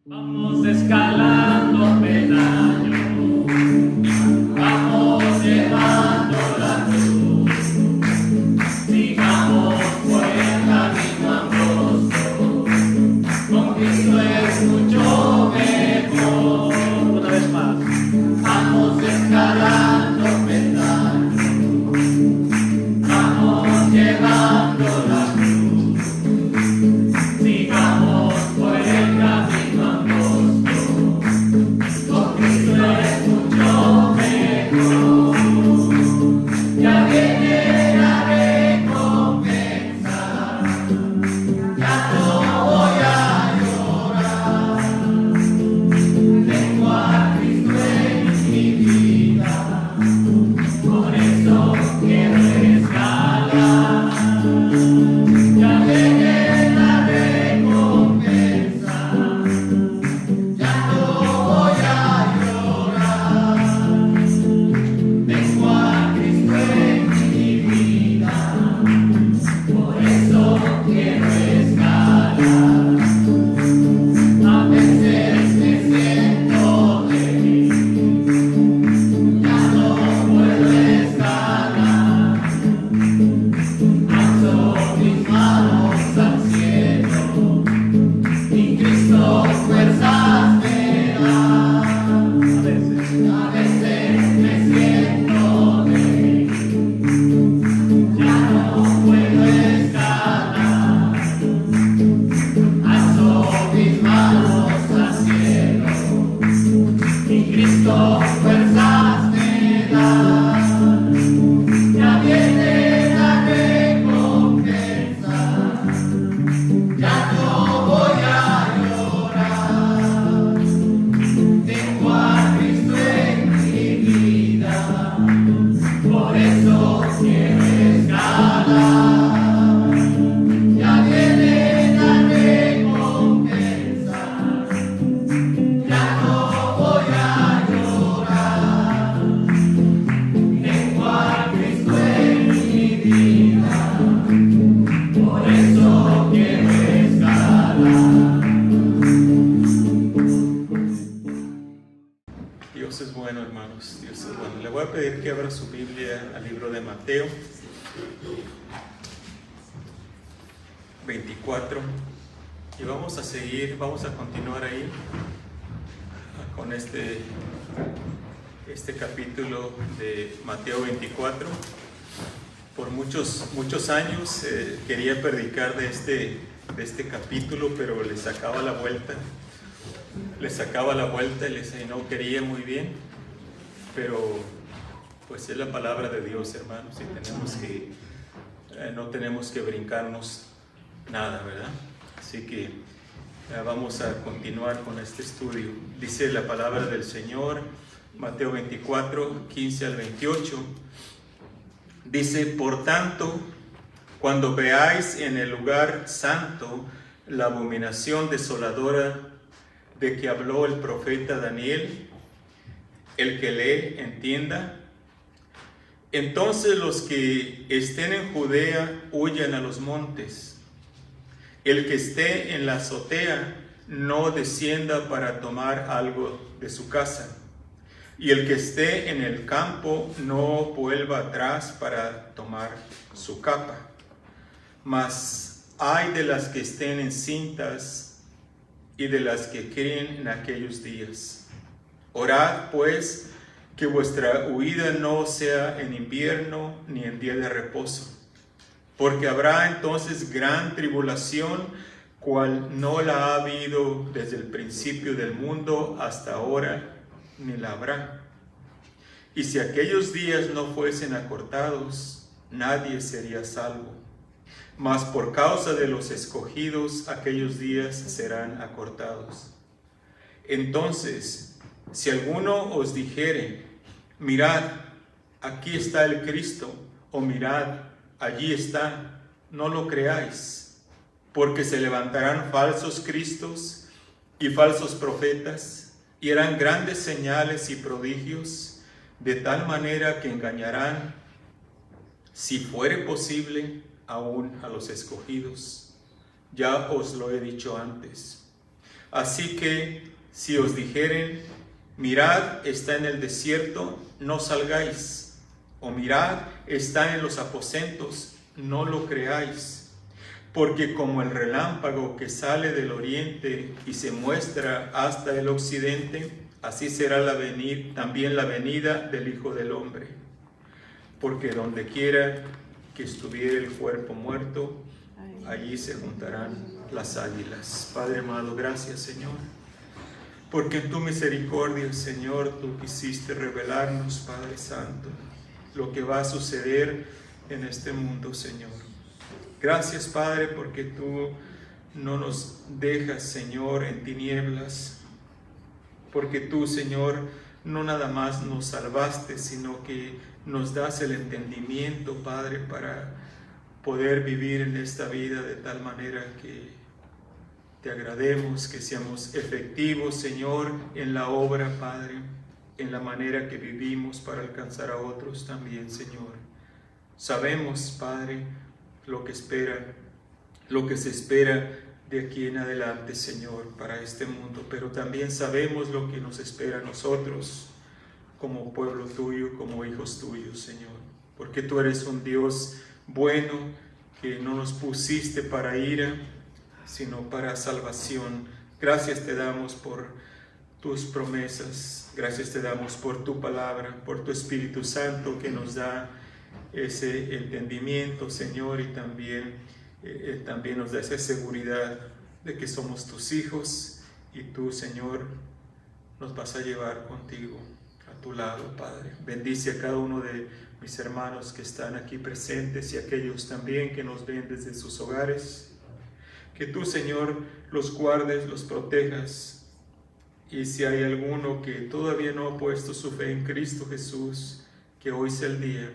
Vamos escalando peldaños, vamos llevando la cruz, sigamos por el camino angosto, con Cristo es mucho mejor. Una vez más, vamos escalando peldaños, vamos llevando la cruz, sigamos por el camino. Dios es bueno, hermanos, Dios es bueno. Le voy a pedir que abra su Biblia al libro de Mateo 24 y vamos a continuar ahí con este capítulo de Mateo 24. Por muchos años quería predicar de este capítulo, pero le sacaba la vuelta y no quería muy bien, pero pues es la palabra de Dios, hermanos, y no tenemos que brincarnos nada, ¿verdad? Así que vamos a continuar con este estudio. Dice la palabra del Señor, Mateo 24, 15 al 28, dice: por tanto, cuando veáis en el lugar santo la abominación desoladora de que habló el profeta Daniel, el que lee entienda. Entonces los que estén en Judea huyan a los montes. El que esté en la azotea no descienda para tomar algo de su casa. Y el que esté en el campo no vuelva atrás para tomar su capa. Mas ay de las que estén encintas y de las que críen en aquellos días. Orad pues que vuestra huida no sea en invierno ni en día de reposo, porque habrá entonces gran tribulación, cual no la ha habido desde el principio del mundo hasta ahora, ni la habrá. Y si aquellos días no fuesen acortados, nadie sería salvo. Mas por causa de los escogidos, aquellos días serán acortados. Entonces, si alguno os dijere: mirad, aquí está el Cristo, o mirad, allí está, no lo creáis, porque se levantarán falsos cristos y falsos profetas, y harán grandes señales y prodigios, de tal manera que engañarán, si fuere posible, aún a los escogidos. Ya os lo he dicho antes. Así que si os dijeren, mirad, está en el desierto, no salgáis, o mirad, está en los aposentos, no lo creáis. Porque como el relámpago que sale del oriente y se muestra hasta el occidente, así será también la venida del Hijo del Hombre. Porque donde quiera que estuviera el cuerpo muerto, allí se juntarán las águilas. Padre amado, gracias, Señor, porque en tu misericordia, Señor, tú quisiste revelarnos, Padre Santo, lo que va a suceder en este mundo, Señor. Gracias, Padre, porque tú no nos dejas, Señor, en tinieblas, porque tú, Señor, no nada más nos salvaste, sino que nos das el entendimiento, Padre, para poder vivir en esta vida de tal manera que te agrademos, que seamos efectivos, Señor, en la obra, Padre, en la manera que vivimos para alcanzar a otros también, Señor. Sabemos, Padre, lo que se espera de aquí en adelante, Señor, para este mundo, pero también sabemos lo que nos espera a nosotros como pueblo tuyo, como hijos tuyos, Señor, porque tú eres un Dios bueno, que no nos pusiste para ira, sino para salvación. Gracias te damos por tus promesas, gracias te damos por tu palabra, por tu Espíritu Santo que nos da ese entendimiento, Señor, y también nos da esa seguridad de que somos tus hijos y tú, Señor, nos vas a llevar contigo a tu lado, Padre. Bendice a cada uno de mis hermanos que están aquí presentes y aquellos también que nos ven desde sus hogares. Que tú, Señor, los guardes, los protejas. Y si hay alguno que todavía no ha puesto su fe en Cristo Jesús, que hoy sea el día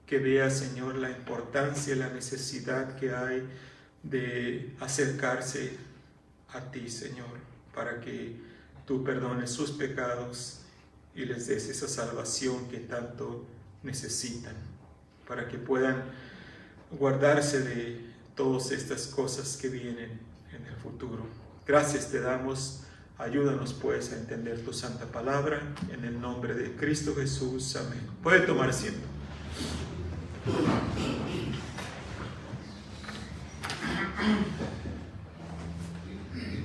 que vea, Señor, la importancia y la necesidad que hay de acercarse a ti, Señor, para que tú perdones sus pecados y les des esa salvación que tanto necesitan, para que puedan guardarse de todas estas cosas que vienen en el futuro. Gracias te damos, ayúdanos pues a entender tu santa palabra, en el nombre de Cristo Jesús, amén. Puede tomar asiento.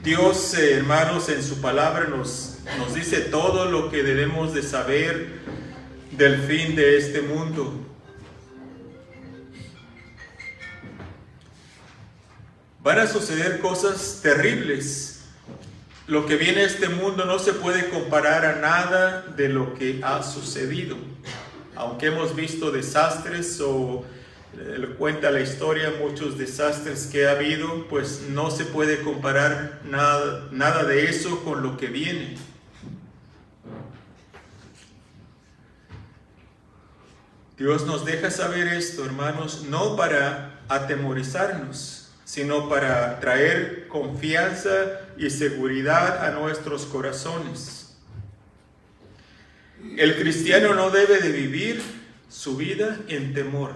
Dios, hermanos, en su palabra nos dice todo lo que debemos de saber del fin de este mundo. Van a suceder cosas terribles. Lo que viene a este mundo no se puede comparar a nada de lo que ha sucedido. Aunque hemos visto desastres o cuenta la historia, muchos desastres que ha habido, pues no se puede comparar nada de eso con lo que viene. Dios nos deja saber esto, hermanos, no para atemorizarnos, sino para traer confianza y seguridad a nuestros corazones. El cristiano no debe de vivir su vida en temor.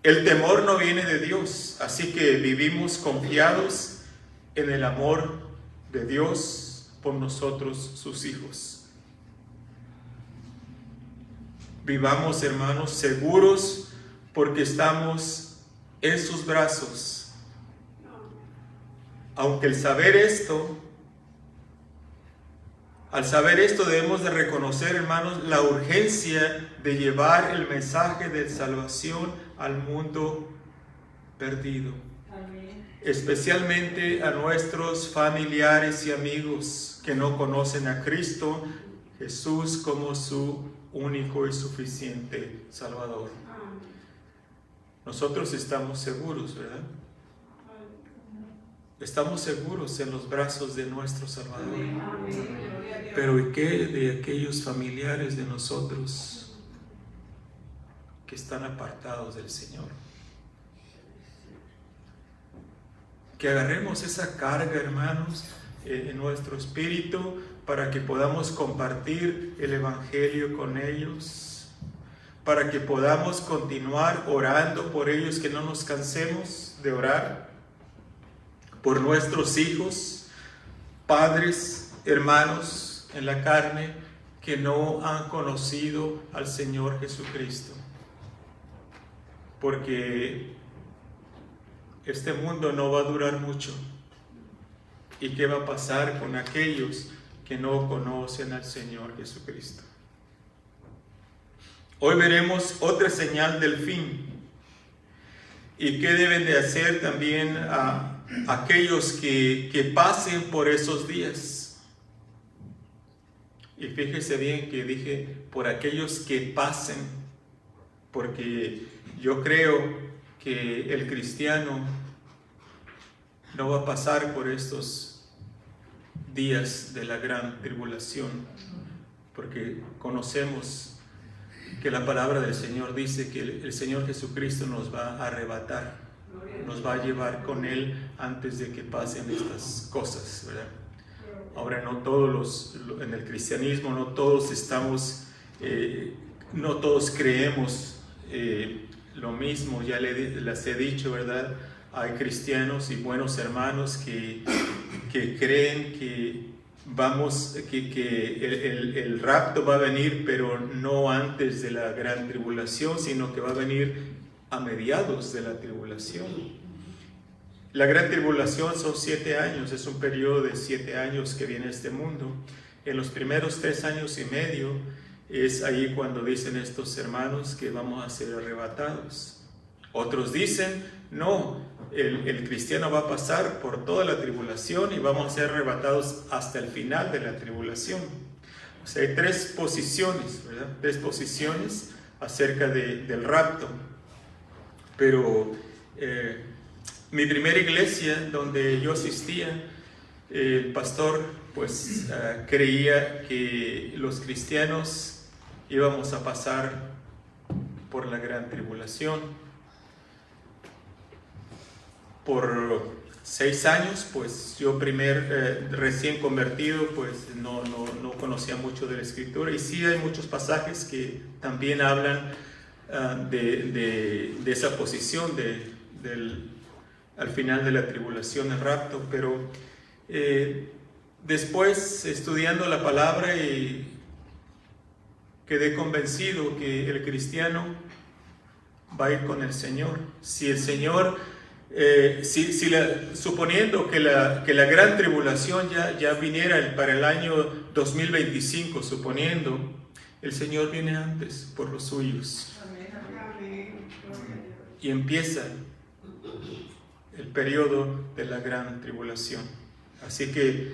El temor no viene de Dios, así que vivimos confiados en el amor de Dios por nosotros, sus hijos. Vivamos, hermanos, seguros porque estamos en sus brazos. Aunque al saber esto debemos de reconocer, hermanos, la urgencia de llevar el mensaje de salvación al mundo perdido. Amén. Especialmente a nuestros familiares y amigos que no conocen a Cristo Jesús como su único y suficiente Salvador. Nosotros estamos seguros, ¿verdad? Estamos seguros en los brazos de nuestro Salvador. Pero ¿y qué de aquellos familiares de nosotros que están apartados del Señor? Que agarremos esa carga, hermanos, en nuestro espíritu para que podamos compartir el Evangelio con ellos, para que podamos continuar orando por ellos, que no nos cansemos de orar, por nuestros hijos, padres, hermanos en la carne que no han conocido al Señor Jesucristo. Porque este mundo no va a durar mucho. ¿Y qué va a pasar con aquellos que no conocen al Señor Jesucristo? Hoy veremos otra señal del fin. ¿Y qué deben de hacer también a aquellos que pasen por esos días? Y fíjese bien que dije por aquellos que pasen, porque yo creo que el cristiano no va a pasar por estos días de la gran tribulación, porque conocemos que la palabra del Señor dice que el Señor Jesucristo nos va a arrebatar, nos va a llevar con Él antes de que pasen estas cosas, ¿verdad? Ahora no todos en el cristianismo no todos estamos, no todos creemos lo mismo, ya les he dicho, ¿verdad? Hay cristianos y buenos hermanos que creen que el rapto va a venir, pero no antes de la gran tribulación, sino que va a venir a mediados de la tribulación. La gran tribulación son 7 años, es un periodo de 7 años que viene a este mundo. En los primeros 3 años y medio es ahí cuando dicen estos hermanos que vamos a ser arrebatados. Otros dicen, no, el cristiano va a pasar por toda la tribulación y vamos a ser arrebatados hasta el final de la tribulación. O sea, hay 3 posiciones, ¿verdad? 3 posiciones acerca del rapto. Pero mi primera iglesia donde yo asistía, el pastor pues creía que los cristianos íbamos a pasar por la gran tribulación. Por 6 años, pues yo recién convertido, pues no conocía mucho de la Escritura, y sí hay muchos pasajes que también hablan de esa posición al final de la tribulación, el rapto, pero después estudiando la palabra y quedé convencido que el cristiano va a ir con el Señor. Si el Señor suponiendo que la gran tribulación ya viniera para el año 2025, suponiendo, el Señor viene antes por los suyos. Y empieza el periodo de la gran tribulación. Así que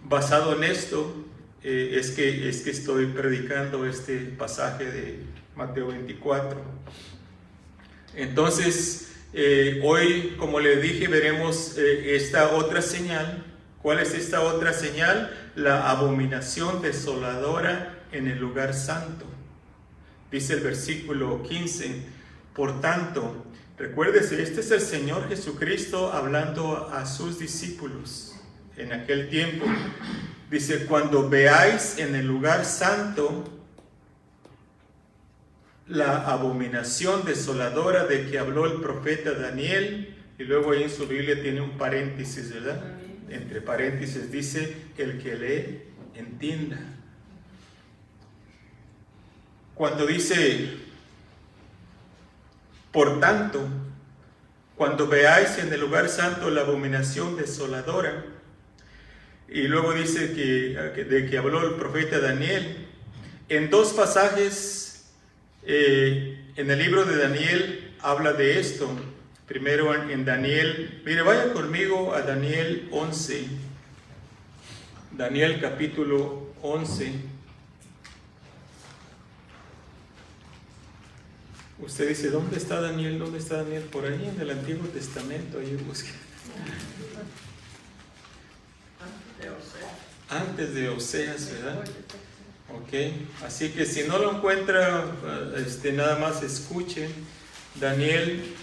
basado en esto es que estoy predicando este pasaje de Mateo 24. Entonces hoy, como le dije, veremos esta otra señal. ¿Cuál es esta otra señal? La abominación desoladora en el lugar santo. Dice el versículo 15, por tanto, recuérdese, este es el Señor Jesucristo hablando a sus discípulos en aquel tiempo. Dice, cuando veáis en el lugar santo la abominación desoladora de que habló el profeta Daniel, y luego ahí en su Biblia tiene un paréntesis, ¿verdad? Entre paréntesis dice, el que lee, entienda. Cuando dice, por tanto, cuando veáis en el lugar santo la abominación desoladora, y luego dice de que habló el profeta Daniel, en 2 pasajes en el libro de Daniel habla de esto. Primero en Daniel, mire, vaya conmigo a Daniel 11, Daniel capítulo 11. Usted dice, ¿dónde está Daniel? ¿Dónde está Daniel? Por ahí en el Antiguo Testamento, ahí busque. Antes de Oseas, ¿verdad? Ok, así que si no lo encuentra, nada más escuche Daniel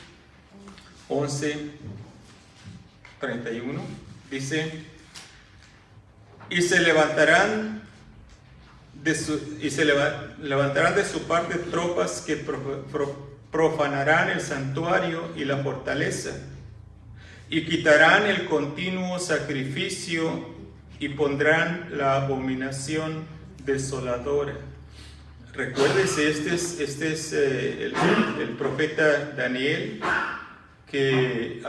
11:31, dice, y se levantarán de su parte tropas que profanarán el santuario y la fortaleza, y quitarán el continuo sacrificio y pondrán la abominación desoladora. Recuérdese, este es el profeta Daniel que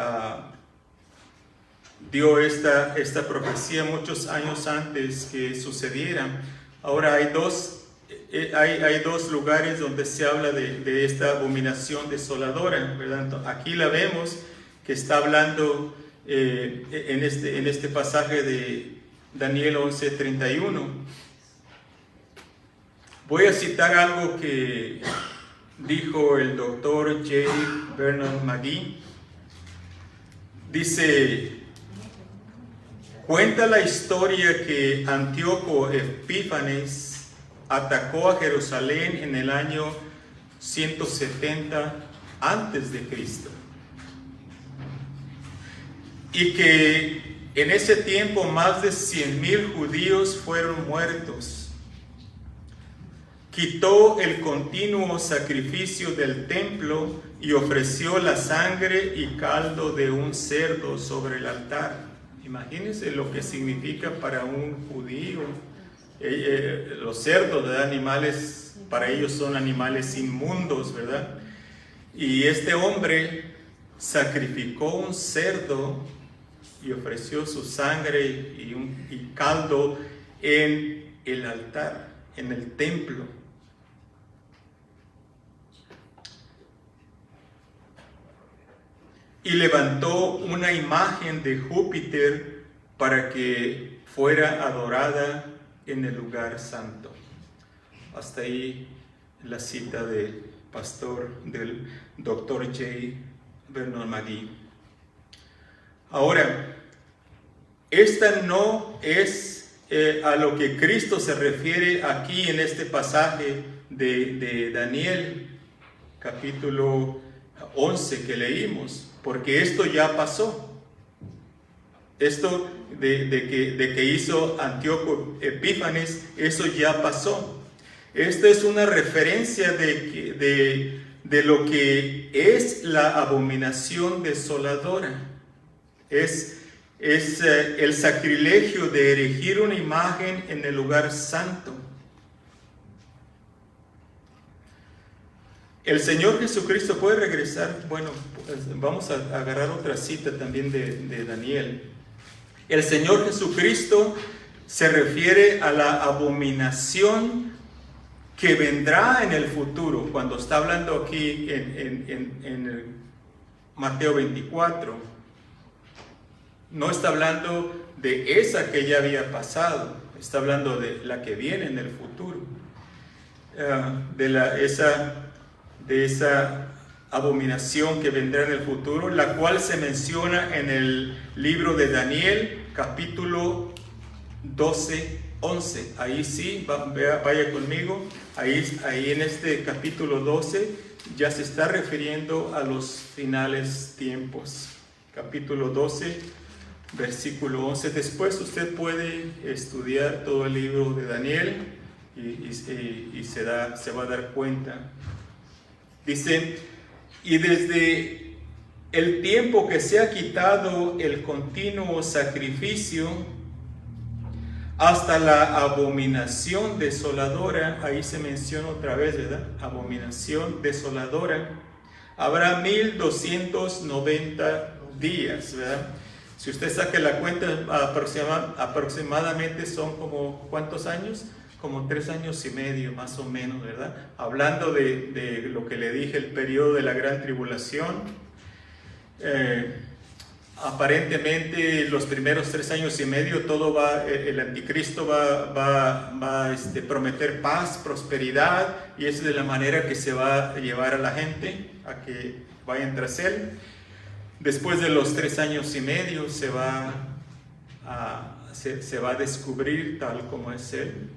dio esta profecía muchos años antes que sucediera. Ahora hay dos lugares donde se habla de esta abominación desoladora, ¿verdad? Aquí la vemos que está hablando en este pasaje de Daniel 11:31. Voy a citar algo que dijo el doctor J. Vernon McGee. Dice: cuenta la historia que Antíoco Epífanes atacó a Jerusalén en el año 170 antes de Cristo, y que en ese tiempo más de 100,000 judíos fueron muertos. Quitó el continuo sacrificio del templo y ofreció la sangre y caldo de un cerdo sobre el altar. Imagínense lo que significa para un judío. Los cerdos de animales, para ellos son animales inmundos, ¿verdad? Y este hombre sacrificó un cerdo y ofreció su sangre y caldo en el altar, en el templo. Y levantó una imagen de Júpiter para que fuera adorada en el lugar santo. Hasta ahí la cita del Dr. J. Vernon McGee. Ahora, esta no es a lo que Cristo se refiere aquí en este pasaje de Daniel, capítulo 11 que leímos, porque esto ya pasó. Esto de que hizo Antíoco Epífanes, eso ya pasó. Esto es una referencia de lo que es la abominación desoladora. Es el sacrilegio de erigir una imagen en el lugar santo. El Señor Jesucristo puede regresar. Bueno, pues vamos a agarrar otra cita también de Daniel. El Señor Jesucristo se refiere a la abominación que vendrá en el futuro, cuando está hablando aquí en Mateo 24. No está hablando de esa que ya había pasado, está hablando de la que viene en el futuro, de esa abominación que vendrá en el futuro, la cual se menciona en el libro de Daniel, capítulo 12:11. Ahí sí, vaya conmigo, ahí en este capítulo 12 ya se está refiriendo a los finales tiempos. Capítulo 12, versículo 11. Después usted puede estudiar todo el libro de Daniel y se va a dar cuenta. Dice: y desde el tiempo que se ha quitado el continuo sacrificio hasta la abominación desoladora, ahí se menciona otra vez, ¿verdad? Abominación desoladora, habrá 1290 días, ¿verdad? Si usted saca la cuenta, aproximadamente son como, ¿cuántos años? Como 3 años y medio, más o menos, ¿verdad? Hablando de lo que le dije, el periodo de la gran tribulación. Aparentemente los primeros 3 años y medio el anticristo va a prometer paz, prosperidad, y es de la manera que se va a llevar a la gente a que vayan tras él. Después de los 3 años y medio se va a descubrir tal como es él,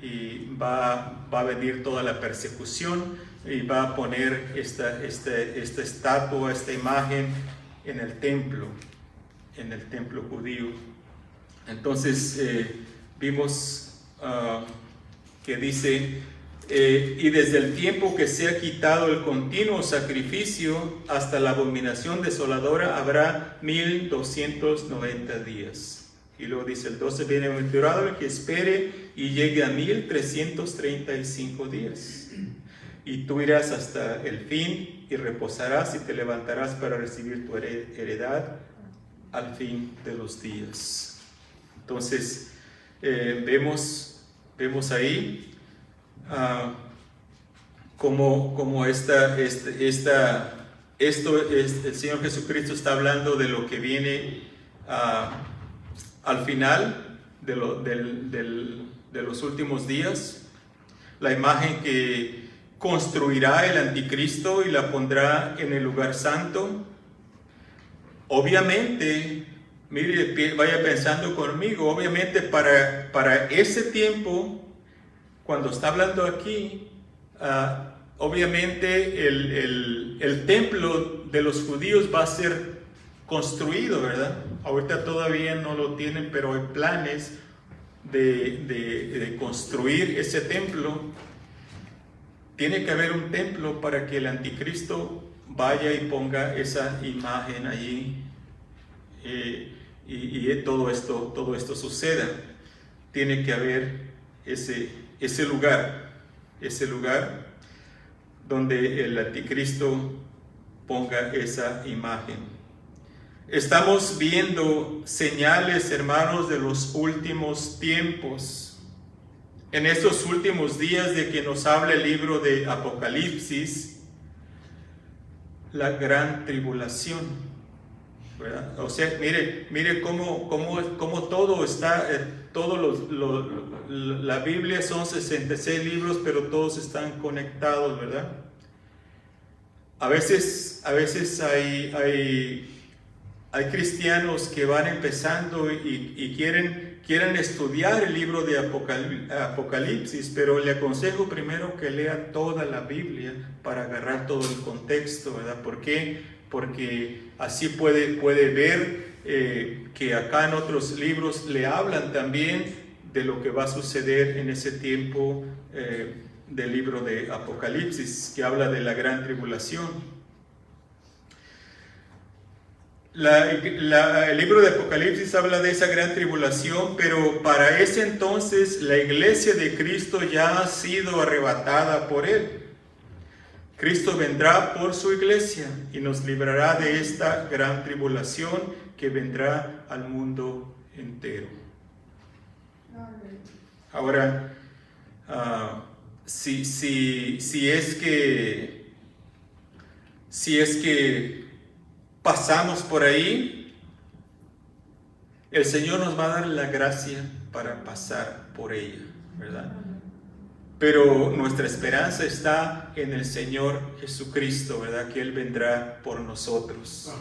y va a venir toda la persecución, y va a poner esta estatua, esta imagen en el templo judío. Entonces vimos que dice y desde el tiempo que se ha quitado el continuo sacrificio hasta la abominación desoladora habrá 1290 días. Y luego dice el 12, bienaventurado el que espere y llegue a 1335 días. Y tú irás hasta el fin y reposarás y te levantarás para recibir tu heredad al fin de los días. Entonces, vemos ahí como el Señor Jesucristo está hablando de lo que viene al final de los últimos días, la imagen que construirá el anticristo y la pondrá en el lugar santo. Obviamente, mire, vaya pensando conmigo, obviamente para ese tiempo, cuando está hablando aquí, obviamente el templo de los judíos va a ser construido, ¿verdad? Ahorita todavía no lo tienen, pero hay planes de construir ese templo. Tiene que haber un templo para que el anticristo vaya y ponga esa imagen allí y todo esto suceda. Tiene que haber ese lugar donde el anticristo ponga esa imagen. Estamos viendo señales, hermanos, de los últimos tiempos. En estos últimos días de que nos habla el libro de Apocalipsis, la gran tribulación, ¿verdad? O sea, mire cómo todo está, la Biblia son 66 libros, pero todos están conectados, ¿verdad? A veces hay cristianos que van empezando y quieren estudiar el libro de Apocalipsis, pero le aconsejo primero que lea toda la Biblia para agarrar todo el contexto, ¿verdad? ¿Por qué? Porque así puede ver que acá en otros libros le hablan también de lo que va a suceder en ese tiempo del libro de Apocalipsis, que habla de la gran tribulación. El libro de Apocalipsis habla de esa gran tribulación, pero para ese entonces la iglesia de Cristo ya ha sido arrebatada por Él. Cristo vendrá por su iglesia y nos librará de esta gran tribulación que vendrá al mundo entero. Ahora, si es que pasamos por ahí, el Señor nos va a dar la gracia para pasar por ella, ¿verdad? Pero nuestra esperanza está en el Señor Jesucristo, ¿verdad? Que Él vendrá por nosotros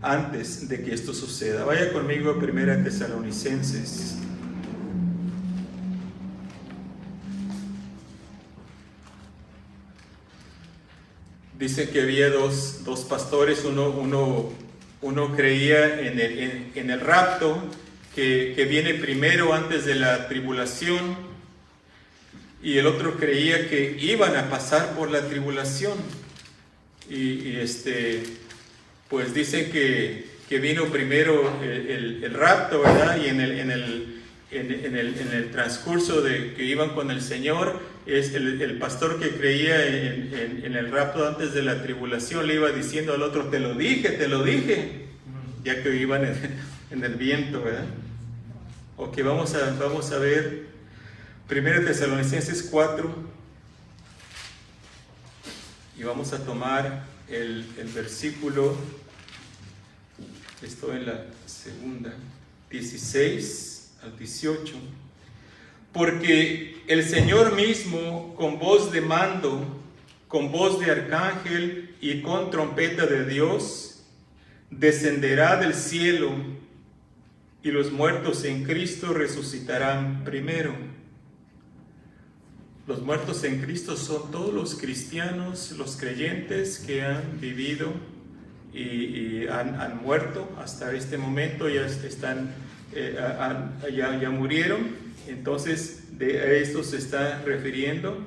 antes de que esto suceda. Vaya conmigo a 1 Tesalonicenses. Dice que había dos pastores, uno creía en el rapto, que viene primero antes de la tribulación, y el otro creía que iban a pasar por la tribulación. Pues dicen que vino primero el rapto, ¿verdad? Y en el transcurso de que iban con el Señor, es el pastor que creía en el rapto antes de la tribulación le iba diciendo al otro, te lo dije, ya que iban en el viento, ¿verdad? Ok, vamos a ver 1 Tesalonicenses 4 y vamos a tomar el versículo, estoy en la segunda, 16 al 18. Porque el Señor mismo, con voz de mando, con voz de arcángel y con trompeta de Dios, descenderá del cielo, y los muertos en Cristo resucitarán primero. Los muertos en Cristo son todos los cristianos, los creyentes que han vivido y han muerto hasta este momento, ya murieron. Entonces, a esto se está refiriendo.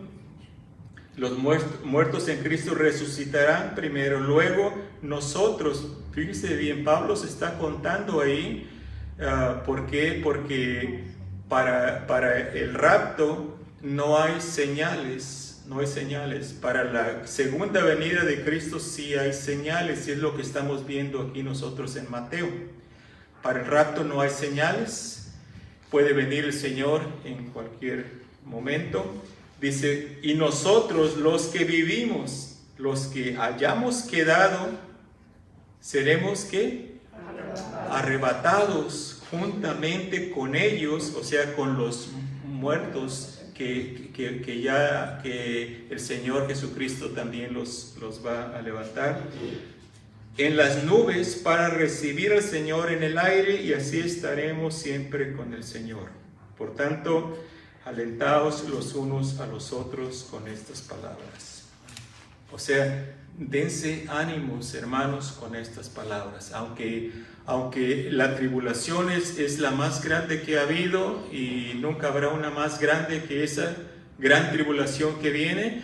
Los muertos en Cristo resucitarán primero, luego nosotros. Fíjense bien, Pablo se está contando ahí. ¿Por qué? Porque para el rapto no hay señales, no hay señales. Para la segunda venida de Cristo sí hay señales, y es lo que estamos viendo aquí nosotros en Mateo. Para el rapto no hay señales, puede venir el Señor en cualquier momento. Dice, y nosotros los que vivimos, los que hayamos quedado, seremos ¿qué? Arrebatados juntamente con ellos, o sea, con los muertos que el Señor Jesucristo también los va a levantar en las nubes para recibir al Señor en el aire, y así estaremos siempre con el Señor. Por tanto, alentaos los unos a los otros con estas palabras. O sea, dense ánimos, hermanos, con estas palabras. Aunque la tribulación es la más grande que ha habido, y nunca habrá una más grande que esa gran tribulación que viene,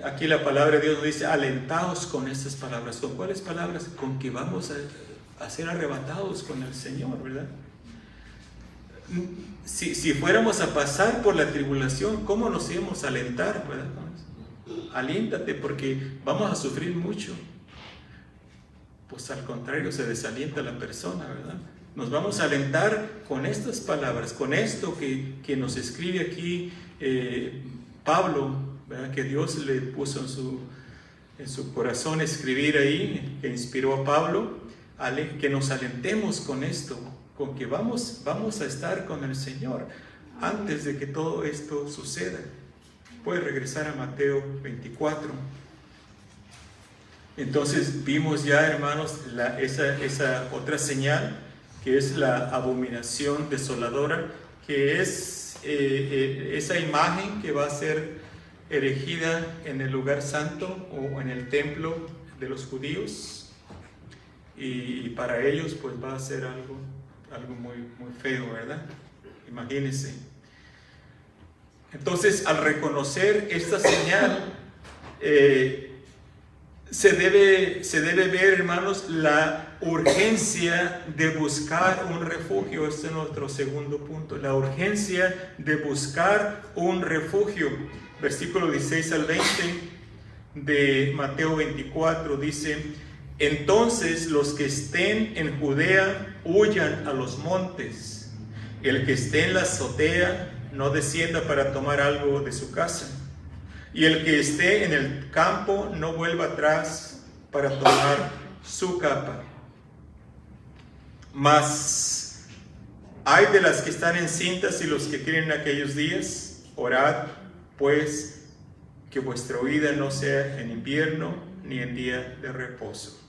aquí la palabra de Dios nos dice, alentaos con estas palabras. ¿Con cuáles palabras? Con que vamos a ser arrebatados con el Señor, ¿verdad? Si fuéramos a pasar por la tribulación, ¿cómo nos íbamos a alentar, verdad? Aliéntate, porque vamos a sufrir mucho. Pues al contrario, se desalienta la persona, ¿verdad? Nos vamos a alentar con estas palabras, con esto que nos escribe aquí Pablo, ¿verdad? Que Dios le puso en su corazón escribir ahí, que inspiró a Pablo, que nos alentemos con esto, con que vamos a estar con el Señor antes de que todo esto suceda. Puedes regresar a Mateo 24. Entonces vimos ya, hermanos, esa otra señal, que es la abominación desoladora, que es esa imagen que va a ser erigida en el lugar santo o en el templo de los judíos, y para ellos pues va a ser algo muy, muy feo, ¿verdad? Imagínense. Entonces, al reconocer esta señal, se debe ver, hermanos, la urgencia de buscar un refugio. Este es nuestro segundo punto, la urgencia de buscar un refugio. Versículo 16 al 20 de Mateo 24 dice, entonces los que estén en Judea huyan a los montes, el que esté en la azotea no descienda para tomar algo de su casa, y el que esté en el campo no vuelva atrás para tomar su capa. Mas hay de las que están encintas y los que creen en aquellos días. Orad pues que vuestra huida no sea en invierno ni en día de reposo.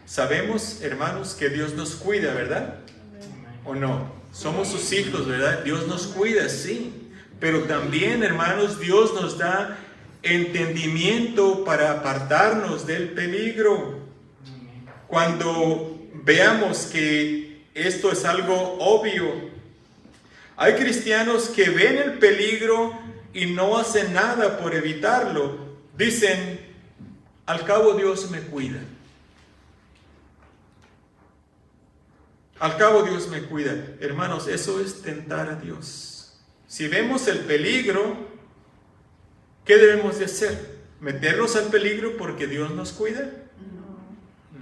Sabemos, hermanos, que Dios nos cuida, ¿verdad? ¿O no? Somos sus hijos, ¿verdad? Dios nos cuida, sí. Pero también, hermanos, Dios nos da entendimiento para apartarnos del peligro. Cuando veamos que esto es algo obvio, hay cristianos que ven el peligro y no hacen nada por evitarlo. Dicen, al cabo Dios me cuida. Al cabo Dios me cuida. Hermanos, eso es tentar a Dios. Si vemos el peligro, ¿qué debemos de hacer? ¿Meternos al peligro porque Dios nos cuida?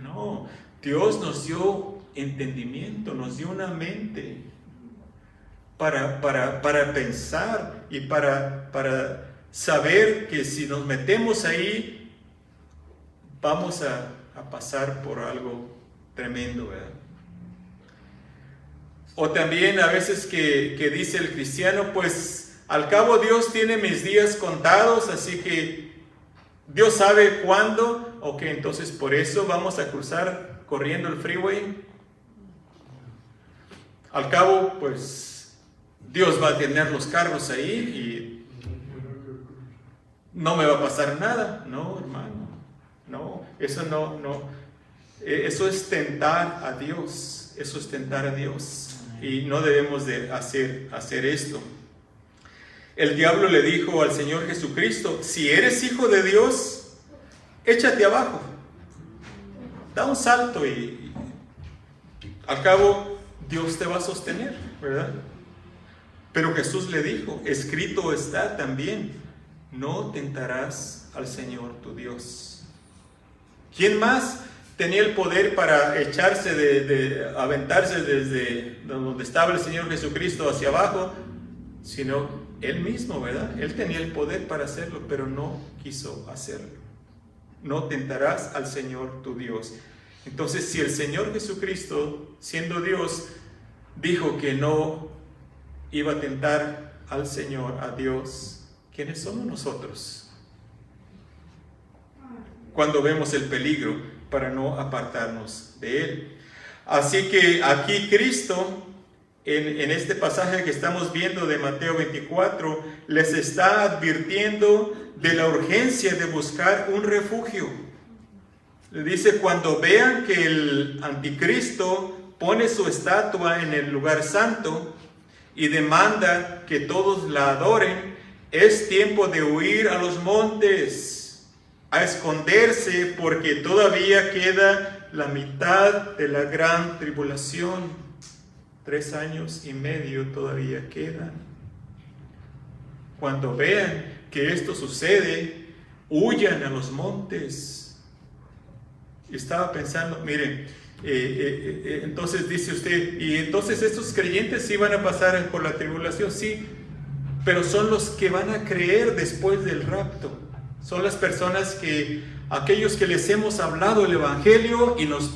No. Dios nos dio entendimiento, nos dio una mente para pensar y para saber que si nos metemos ahí, vamos a pasar por algo tremendo, ¿verdad? O también a veces que dice el cristiano, pues al cabo Dios tiene mis días contados, así que Dios sabe cuándo. Ok, entonces por eso vamos a cruzar corriendo el freeway. Al cabo, pues Dios va a tener los carros ahí y no me va a pasar nada. No, hermano, no, eso no. Eso es tentar a Dios, eso es tentar a Dios. Y no debemos de hacer esto. El diablo le dijo al Señor Jesucristo: si eres hijo de Dios, échate abajo, da un salto y al cabo Dios te va a sostener, ¿verdad? Pero Jesús le dijo: escrito está también, no tentarás al Señor tu Dios. ¿Quién más tenía el poder para echarse, aventarse desde donde estaba el Señor Jesucristo hacia abajo? Sino Él mismo, ¿verdad? Él tenía el poder para hacerlo, pero no quiso hacerlo. No tentarás al Señor tu Dios. Entonces, si el Señor Jesucristo, siendo Dios, dijo que no iba a tentar al Señor, a Dios, ¿quiénes somos nosotros? Cuando vemos el peligro para no apartarnos de Él. Así que aquí Cristo, en este pasaje que estamos viendo de Mateo 24, les está advirtiendo de la urgencia de buscar un refugio. Le dice: cuando vean que el anticristo pone su estatua en el lugar santo y demanda que todos la adoren, es tiempo de huir a los montes, a esconderse, porque todavía queda la mitad de la gran tribulación. 3 años y medio todavía quedan. Cuando vean que esto sucede, huyan a los montes. Estaba pensando, miren, entonces dice usted, y entonces estos creyentes sí van a pasar por la tribulación, sí, pero son los que van a creer después del rapto. Son las personas que, aquellos que les hemos hablado el Evangelio y nos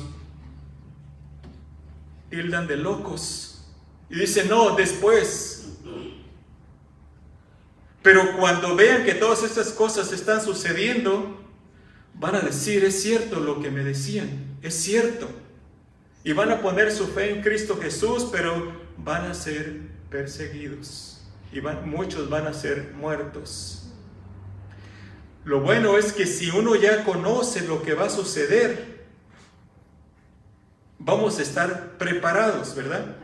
tildan de locos. Y dicen: no, después. Pero cuando vean que todas estas cosas están sucediendo, van a decir: es cierto lo que me decían, es cierto. Y van a poner su fe en Cristo Jesús, pero van a ser perseguidos. Y muchos van a ser muertos. Lo bueno es que si uno ya conoce lo que va a suceder, vamos a estar preparados, ¿verdad?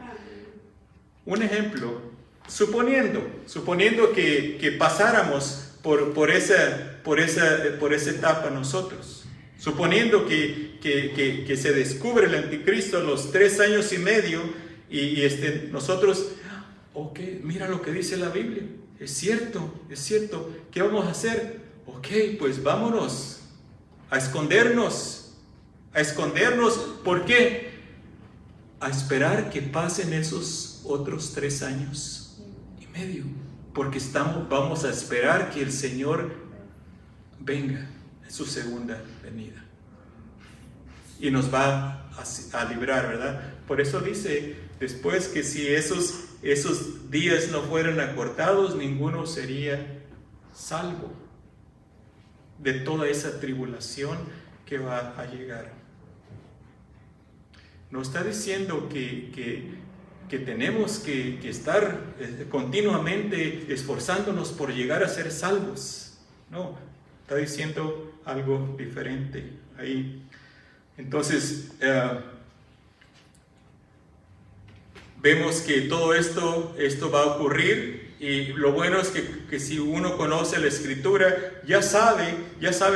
Un ejemplo, suponiendo que pasáramos por esa etapa nosotros, suponiendo que se descubre el anticristo a los 3 años y medio y nosotros, ok, mira lo que dice la Biblia, es cierto, ¿qué vamos a hacer? Ok, pues vámonos a escondernos, ¿por qué? A esperar que pasen esos otros 3 años y medio, porque vamos a esperar que el Señor venga en su segunda venida y nos va a librar, ¿verdad? Por eso dice después que si esos días no fueran acortados, ninguno sería salvo de toda esa tribulación que va a llegar. No está diciendo que tenemos que estar continuamente esforzándonos por llegar a ser salvos. No, está diciendo algo diferente ahí. Entonces, vemos que todo esto va a ocurrir, y lo bueno es que si uno conoce la Escritura, ya sabe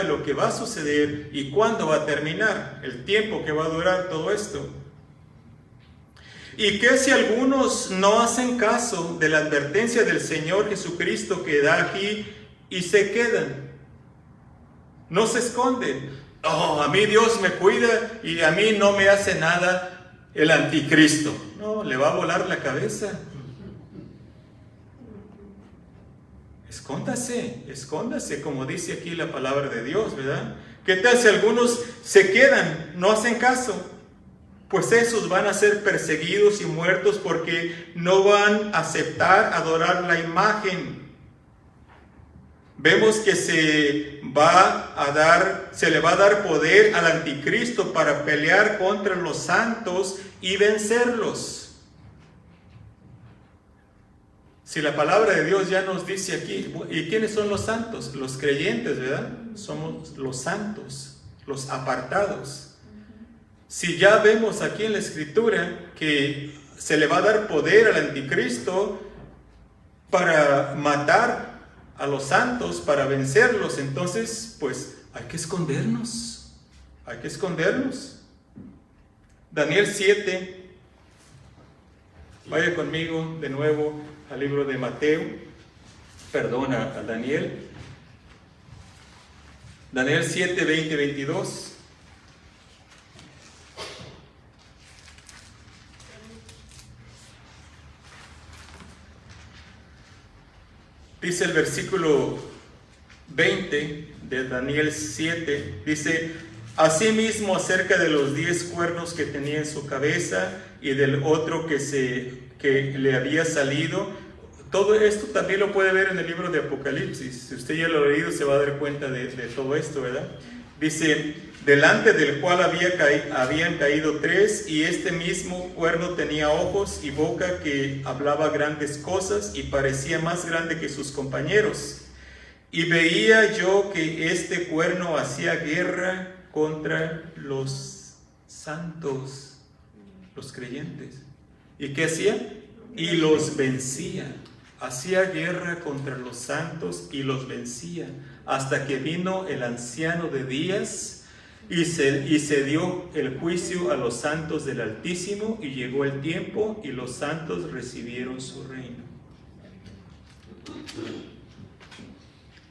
lo que va a suceder y cuándo va a terminar, el tiempo que va a durar todo esto. ¿Y qué si algunos no hacen caso de la advertencia del Señor Jesucristo que da aquí y se quedan? No se esconden. Oh, a mí Dios me cuida y a mí no me hace nada el anticristo. No, le va a volar la cabeza. Escóndase, como dice aquí la palabra de Dios, ¿verdad? ¿Qué tal si algunos se quedan, no hacen caso? Pues esos van a ser perseguidos y muertos porque no van a aceptar adorar la imagen. Vemos que se le va a dar poder al anticristo para pelear contra los santos y vencerlos. Si la palabra de Dios ya nos dice aquí, ¿y quiénes son los santos? Los creyentes, ¿verdad? Somos los santos, los apartados. Si ya vemos aquí en la Escritura que se le va a dar poder al anticristo, para matar a los santos, para vencerlos. Entonces, pues hay que escondernos. Hay que escondernos. Daniel 7. Vaya conmigo de nuevo al libro de Mateo. Perdona, a Daniel. Daniel 7, 20, 22. Dice el versículo 20 de Daniel 7, dice: asimismo acerca de los 10 cuernos que tenía en su cabeza y del otro que le había salido. Todo esto también lo puede ver en el libro de Apocalipsis. Si usted ya lo ha leído, se va a dar cuenta de todo esto, ¿verdad? Dice: delante del cual habían caído 3, y este mismo cuerno tenía ojos y boca que hablaba grandes cosas y parecía más grande que sus compañeros. Y veía yo que este cuerno hacía guerra contra los santos, los creyentes. ¿Y qué hacía? Y los vencía. Hacía guerra contra los santos y los vencía, hasta que vino el anciano de días y se dio el juicio a los santos del Altísimo, y llegó el tiempo y los santos recibieron su reino.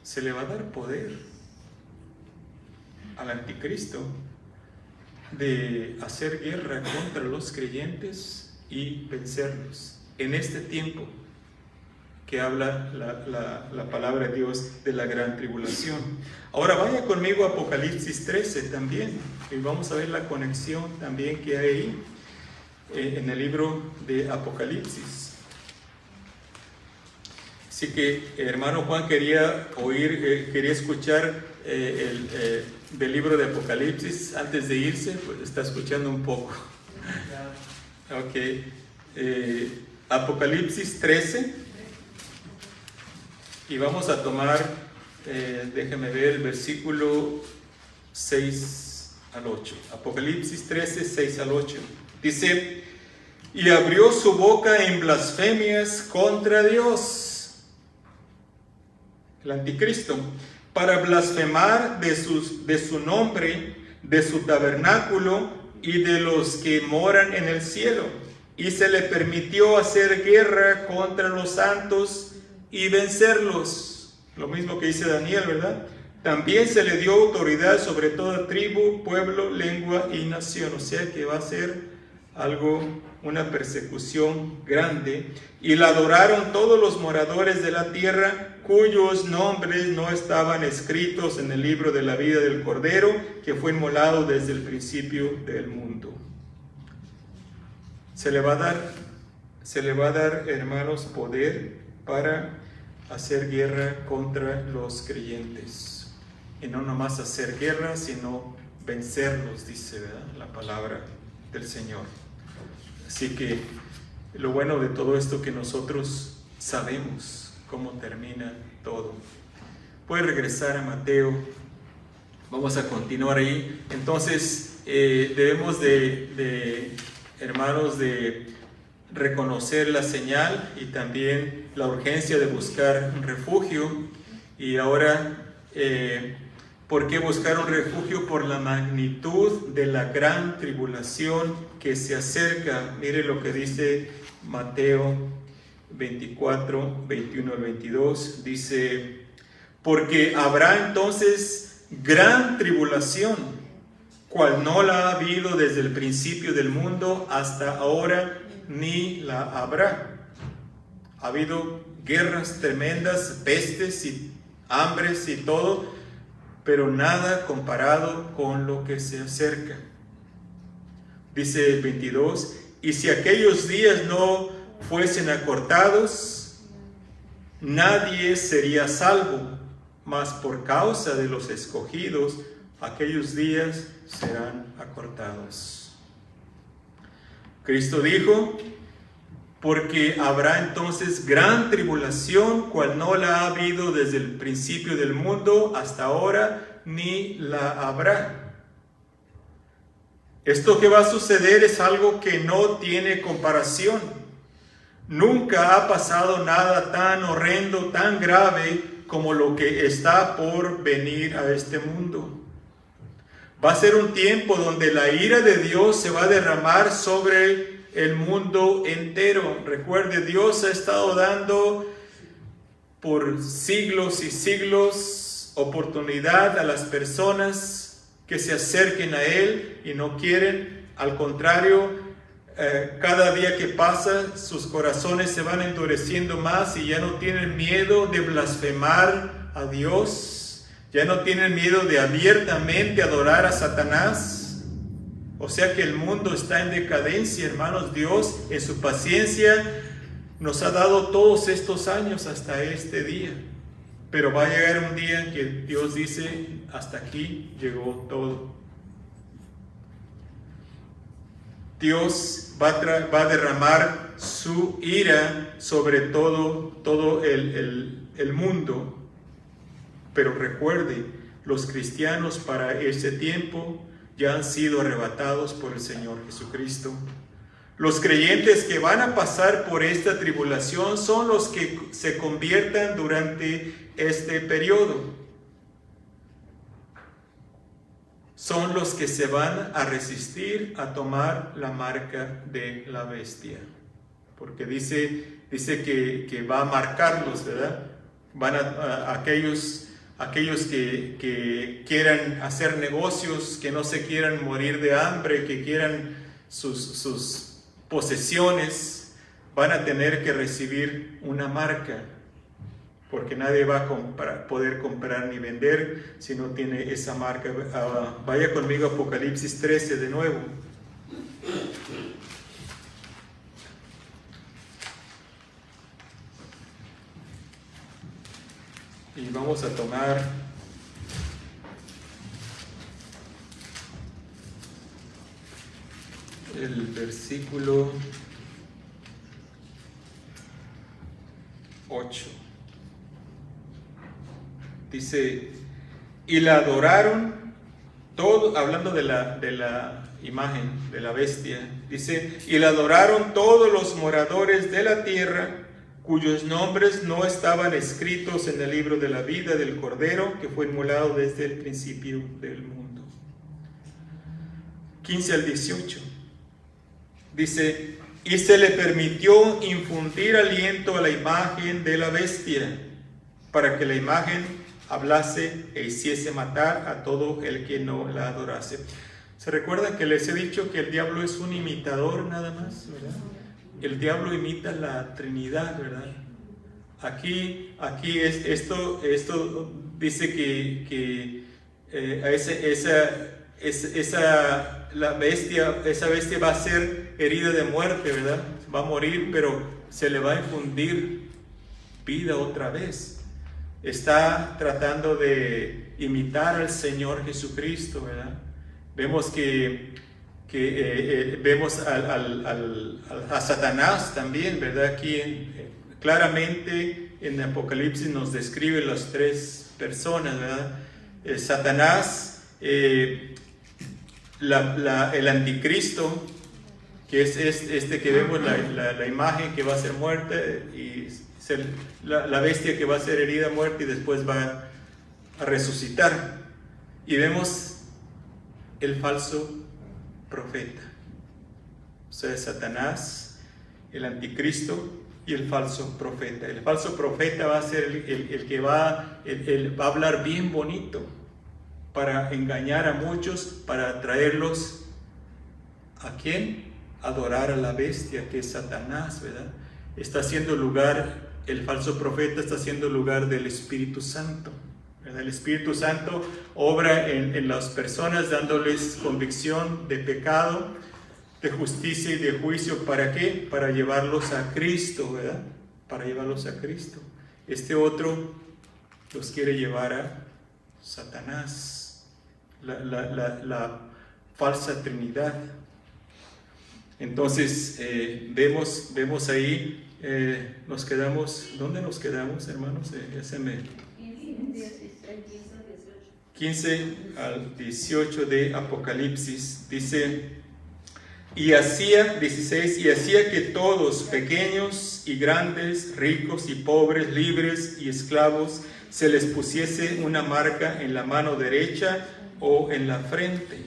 Se le va a dar poder al anticristo de hacer guerra contra los creyentes y vencerlos en este tiempo que habla la palabra de Dios de la gran tribulación. Ahora vaya conmigo a Apocalipsis 13 también, y vamos a ver la conexión también que hay ahí en el libro de Apocalipsis. Así que hermano Juan quería escuchar del libro de Apocalipsis antes de irse, pues está escuchando un poco. Ok, Apocalipsis 13. Y vamos a tomar, déjeme ver, el versículo 6 al 8. Apocalipsis 13, 6 al 8. Dice: y abrió su boca en blasfemias contra Dios, el anticristo, para blasfemar de su nombre, de su tabernáculo y de los que moran en el cielo. Y se le permitió hacer guerra contra los santos y vencerlos. Lo mismo que dice Daniel, ¿verdad? También se le dio autoridad sobre toda tribu, pueblo, lengua y nación. O sea que va a ser una persecución grande. Y la adoraron todos los moradores de la tierra, cuyos nombres no estaban escritos en el libro de la vida del Cordero, que fue inmolado desde el principio del mundo. Se le va a dar, hermanos, poder para hacer guerra contra los creyentes. Y no nomás hacer guerra, sino vencerlos, dice, ¿verdad?, la palabra del Señor. Así que lo bueno de todo esto que nosotros sabemos cómo termina todo. Puede regresar a Mateo. Vamos a continuar ahí. Entonces debemos hermanos, de reconocer la señal y también la urgencia de buscar un refugio. Y ahora, ¿por qué buscar un refugio? Por la magnitud de la gran tribulación que se acerca. Mire lo que dice Mateo 24, 21 al 22. Dice: porque habrá entonces gran tribulación, cual no la ha habido desde el principio del mundo hasta ahora, ni la habrá. Ha habido guerras tremendas, pestes y hambres y todo, pero nada comparado con lo que se acerca. Dice el 22: y si aquellos días no fuesen acortados, nadie sería salvo, mas por causa de los escogidos, aquellos días serán acortados. Cristo dijo: porque habrá entonces gran tribulación, cual no la ha habido desde el principio del mundo hasta ahora, ni la habrá. Esto que va a suceder es algo que no tiene comparación. Nunca ha pasado nada tan horrendo, tan grave como lo que está por venir a este mundo. Va a ser un tiempo donde la ira de Dios se va a derramar sobre el mundo entero. Recuerde, Dios ha estado dando por siglos y siglos oportunidad a las personas que se acerquen a Él y no quieren. Al contrario, cada día que pasa sus corazones se van endureciendo más y ya no tienen miedo de blasfemar a Dios, ya no tienen miedo de abiertamente adorar a Satanás. O sea que el mundo está en decadencia, hermanos. Dios en su paciencia nos ha dado todos estos años hasta este día, pero va a llegar un día en que Dios dice: hasta aquí llegó todo. Dios va a derramar su ira sobre todo el mundo. Pero recuerde, los cristianos para ese tiempo ya han sido arrebatados por el Señor Jesucristo. Los creyentes que van a pasar por esta tribulación son los que se conviertan durante este periodo. Son los que se van a resistir a tomar la marca de la bestia. Porque dice que va a marcarlos, ¿verdad? Van a aquellos que quieran hacer negocios, que no se quieran morir de hambre, que quieran sus posesiones, van a tener que recibir una marca. Porque nadie va a poder comprar ni vender si no tiene esa marca. Vaya conmigo a Apocalipsis 13 de nuevo. Y vamos a tomar el versículo 8. Dice: y la adoraron todo, hablando de la imagen de la bestia. Dice: y la adoraron todos los moradores de la tierra, cuyos nombres no estaban escritos en el libro de la vida del Cordero, que fue inmolado desde el principio del mundo. 15 al 18. Dice: y se le permitió infundir aliento a la imagen de la bestia, para que la imagen hablase e hiciese matar a todo el que no la adorase. ¿Se recuerdan que les he dicho que el diablo es un imitador nada más, verdad? El diablo imita la Trinidad, ¿verdad? Aquí es esto dice que esa bestia va a ser herida de muerte, ¿verdad? Va a morir, pero se le va a infundir vida otra vez. Está tratando de imitar al Señor Jesucristo, ¿verdad? Vemos vemos a Satanás también, ¿verdad? Aquí claramente en Apocalipsis nos describe las tres personas, ¿verdad? Satanás, el anticristo, que es este que vemos la imagen que va a ser muerta, y la bestia que va a ser herida, muerta y después va a resucitar. Y vemos el falso profeta, o sea, Satanás, el anticristo y el falso profeta. El falso profeta va a ser el que va a hablar bien bonito para engañar a muchos, para traerlos ¿a quién? Adorar a la bestia, que es Satanás, ¿verdad? Está haciendo lugar, el falso profeta está haciendo lugar del Espíritu Santo, ¿verdad? El Espíritu Santo obra en las personas, dándoles convicción de pecado, de justicia y de juicio. ¿Para qué? Para llevarlos a Cristo, ¿verdad? Para llevarlos a Cristo. Este otro los quiere llevar a Satanás, la falsa Trinidad. Entonces vemos ahí, nos quedamos, ¿dónde nos quedamos, hermanos? 15 al 18 de Apocalipsis. Dice: Y hacía, 16, y hacía que todos, pequeños y grandes, ricos y pobres, libres y esclavos, se les pusiese una marca en la mano derecha o en la frente,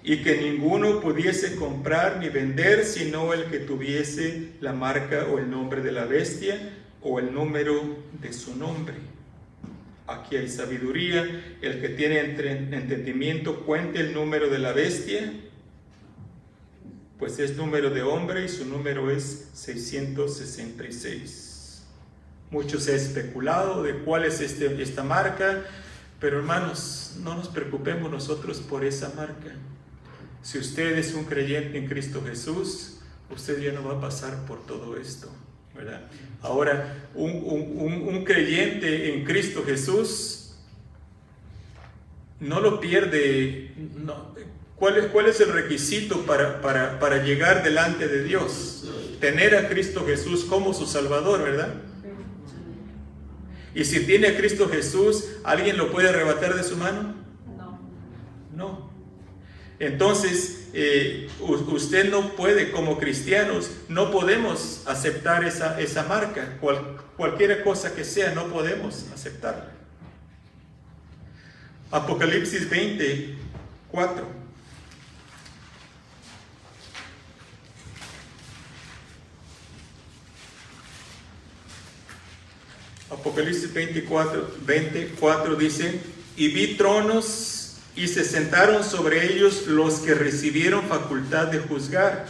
y que ninguno pudiese comprar ni vender sino el que tuviese la marca o el nombre de la bestia o el número de su nombre. Aquí hay sabiduría. El que tiene entendimiento cuente el número de la bestia, pues es número de hombre y su número es 666. Mucho se ha especulado de cuál es esta marca, pero hermanos, no nos preocupemos nosotros por esa marca. Si usted es un creyente en Cristo Jesús, usted ya no va a pasar por todo esto, ¿verdad? Ahora, un creyente en Cristo Jesús no lo pierde. No. ¿Cuál es el requisito para llegar delante de Dios? Tener a Cristo Jesús como su Salvador, ¿verdad? Y si tiene a Cristo Jesús, ¿alguien lo puede arrebatar de su mano? No. Entonces, usted no puede, como cristianos, no podemos aceptar esa marca. Cualquier cosa que sea, no podemos aceptarla. Apocalipsis 24. Apocalipsis 24 dice: y vi tronos y se sentaron sobre ellos los que recibieron facultad de juzgar.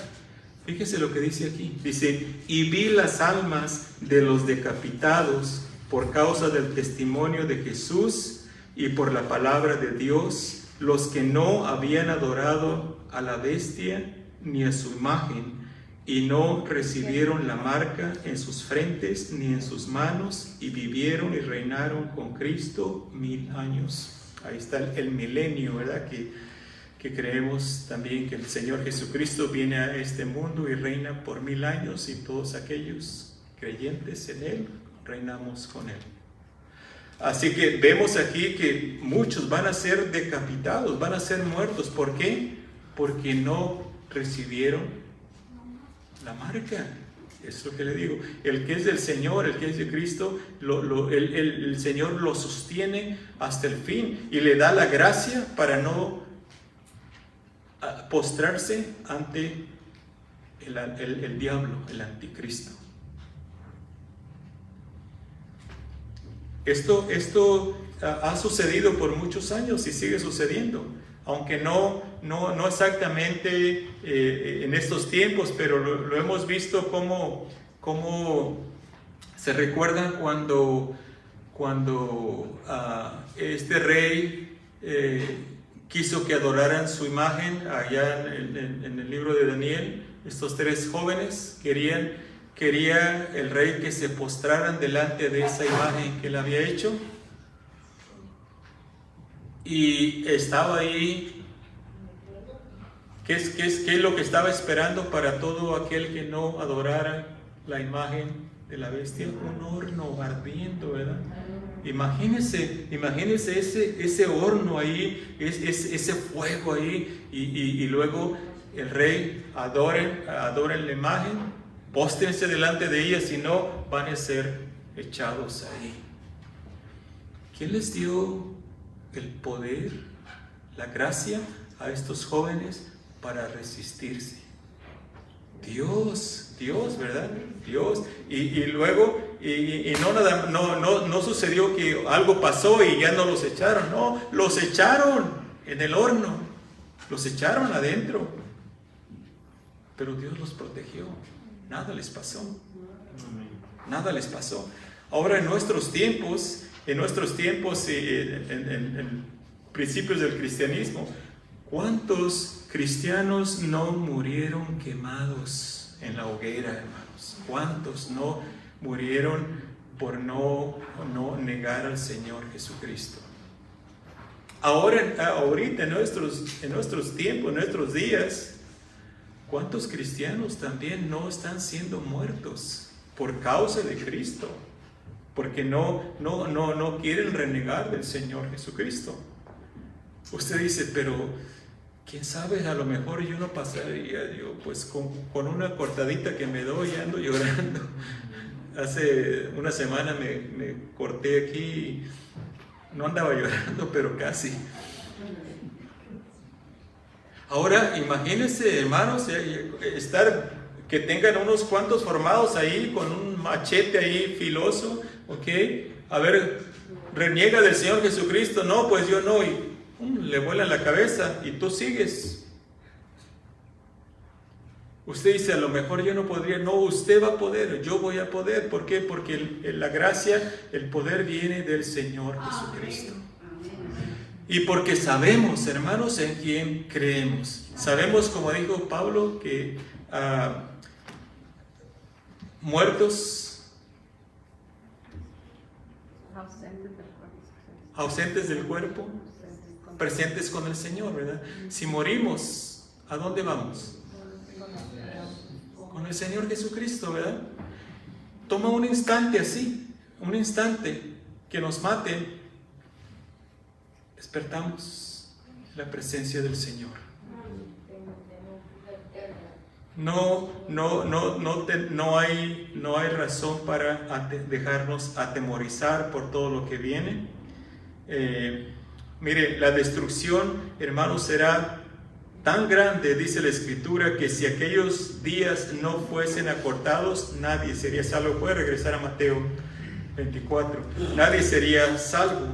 Fíjese lo que dice aquí. Dice: y vi las almas de los decapitados por causa del testimonio de Jesús y por la palabra de Dios, los que no habían adorado a la bestia ni a su imagen, y no recibieron la marca en sus frentes ni en sus manos, y vivieron y reinaron con Cristo 1000 años. Ahí está el milenio, ¿verdad? Que creemos también que el Señor Jesucristo viene a este mundo y reina por 1000 años, y todos aquellos creyentes en Él reinamos con Él. Así que vemos aquí que muchos van a ser decapitados, van a ser muertos. ¿Por qué? Porque no recibieron la marca. Es lo que le digo. El que es del Señor, el que es de Cristo, el Señor lo sostiene hasta el fin y le da la gracia para no postrarse ante el diablo, el anticristo. Esto ha sucedido por muchos años y sigue sucediendo, aunque no exactamente en estos tiempos, pero lo hemos visto como se recuerda cuando este rey quiso que adoraran su imagen allá en el libro de Daniel. Estos 3 jóvenes quería el rey que se postraran delante de esa imagen que él había hecho, y estaba ahí. ¿Qué es lo que estaba esperando para todo aquel que no adorara la imagen de la bestia? Un horno ardiendo, ¿verdad? Imagínense ese horno ahí, ese fuego ahí, y luego el rey adoren la imagen, póstrense delante de ella, si no van a ser echados ahí. ¿Quién les dio el poder, la gracia a estos jóvenes para resistirse? Dios, ¿verdad? Dios. Y luego no sucedió que algo pasó y ya no los echaron. No, los echaron en el horno, los echaron adentro, pero Dios los protegió. Nada les pasó. Ahora en nuestros tiempos, en principios del cristianismo, ¿cuántos cristianos no murieron quemados en la hoguera, hermanos? ¿Cuántos no murieron por no negar al Señor Jesucristo? Ahorita en nuestros tiempos, en nuestros días, ¿cuántos cristianos también no están siendo muertos por causa de Cristo? Porque no quieren renegar del Señor Jesucristo. Usted dice, pero quién sabe, a lo mejor yo no pasaría, yo pues con una cortadita que me doy ando llorando. Hace una semana me corté aquí, y no andaba llorando, pero casi. Ahora, imagínense, hermanos, que tengan unos cuantos formados ahí con un machete ahí filoso, ¿ok? A ver, reniega del Señor Jesucristo, no, pues yo no, y le vuelan la cabeza y tú sigues. Usted dice, a lo mejor yo no podría. No, usted va a poder, yo voy a poder. ¿Por qué? Porque la gracia, el poder viene del Señor Jesucristo. Y porque sabemos, hermanos, en quién creemos. Sabemos, como dijo Pablo, que muertos, ausentes del cuerpo, presentes con el Señor, ¿verdad? Si morimos, ¿a dónde vamos? Con el Señor Jesucristo, ¿verdad? Toma un instante así, un instante que nos mate, despertamos en la presencia del Señor. No hay razón para dejarnos atemorizar por todo lo que viene. Mire, la destrucción, hermanos, será tan grande, dice la Escritura, que si aquellos días no fuesen acortados, nadie sería salvo. Puede regresar a Mateo 24. Nadie sería salvo.